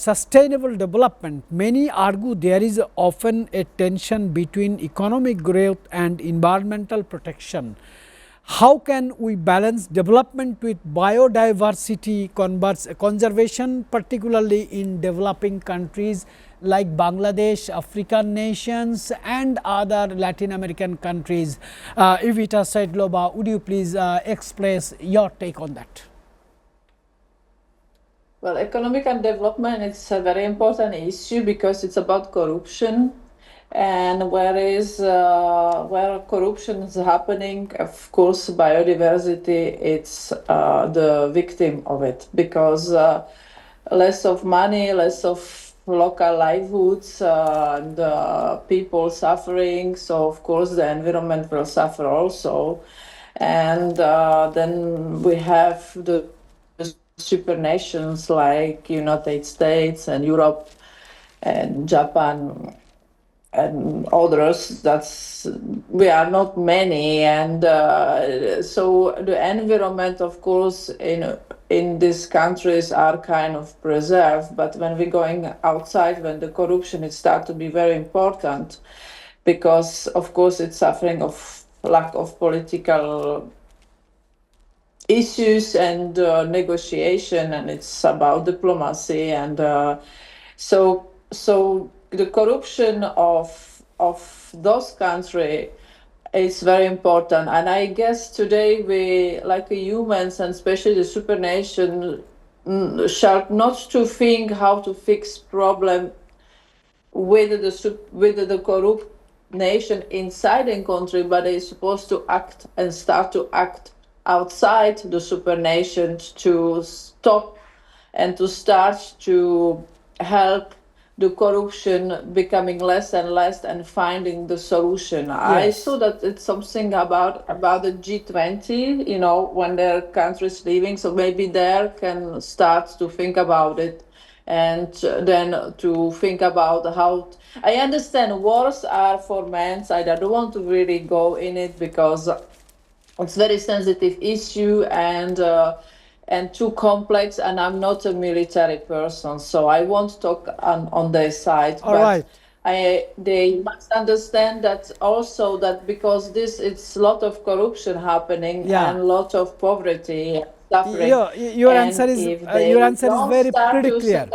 sustainable development, many argue there is often a tension between economic growth and environmental protection. How can we balance development with biodiversity conservation, particularly in developing countries like Bangladesh, African nations and other Latin American countries? Iveta Seidlova, would you please express your take on that? Well, economic and development is a very important issue because it's about corruption, and where corruption is happening, of course, biodiversity it's the victim of it, because less of money, less of local livelihoods, and people suffering. So of course the environment will suffer also, and then we have the supernations like United States and Europe and Japan and others. We are not many, and so the environment, of course, in these countries are kind of preserved. But when we're going outside, when the corruption is start to be very important, because of course it's suffering of lack of political issues and negotiation, and it's about diplomacy, and so the corruption of those countries is very important. And I guess today we, like humans and especially the supernation, shall not to think how to fix problem with the corrupt nation inside a country, but they're supposed to act and start to act outside the supernations to stop and to start to help the corruption becoming less and less and finding the solution. Yes. I saw that it's something about the G20, when their countries leaving, so maybe there can start to think about it, and then to think about how. I understand wars are for men, so I don't want to really go in it because it's very sensitive issue and too complex, and I'm not a military person, so I won't talk on their side. All right. They must understand that also, that because it's a lot of corruption happening, and a lot of poverty, suffering. Your answer is very pretty clear.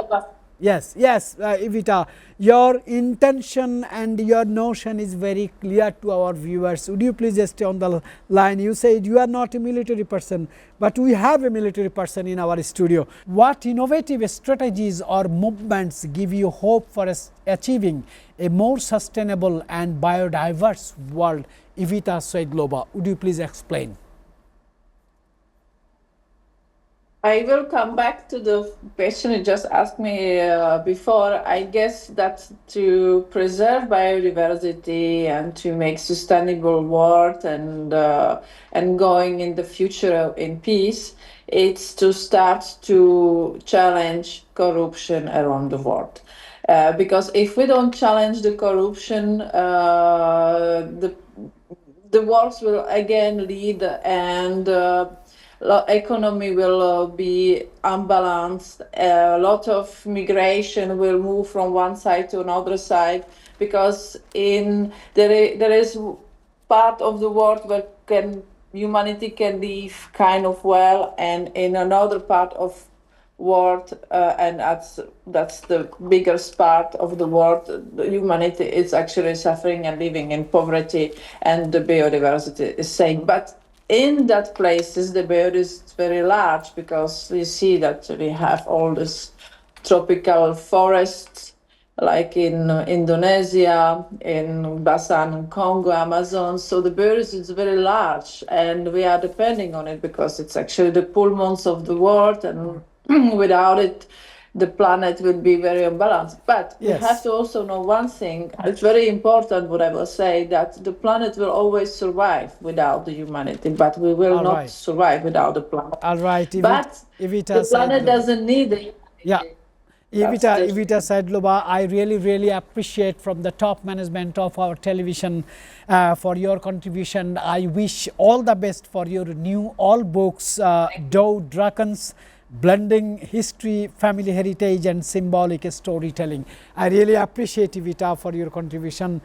Yes, Iveta, your intention and your notion is very clear to our viewers. Would you please just stay on the line? You said you are not a military person, but we have a military person in our studio. What innovative strategies or movements give you hope for achieving a more sustainable and biodiverse world? Iveta Seidlova, would you please explain? I will come back to the question you just asked me before. I guess that to preserve biodiversity and to make sustainable world and going in the future in peace, it's to start to challenge corruption around the world. Because if we don't challenge the corruption, the wars will again lead, and economy will be unbalanced. A lot of migration will move from one side to another side, because there is part of the world where humanity can live kind of well, and in another part of world, and that's the biggest part of the world, the humanity is actually suffering and living in poverty, and the biodiversity is saying. But in that places, the biodiversity is very large, because you see that we have all these tropical forests, like in Indonesia, in Basan, Congo, Amazon. So the biodiversity is very large, and we are depending on it because it's actually the pulmons of the world, and without it, the planet will be very unbalanced. But we have to also know one thing. It's very important, what I will say, that the planet will always survive without the humanity, but we will not survive without the planet. All right. But the planet doesn't need it. Yeah. Iveta Seidlova, I really appreciate from the top management of our television for your contribution. I wish all the best for your new all books, Dow Dragons, blending history, family heritage and symbolic storytelling. I really appreciate Iveta for your contribution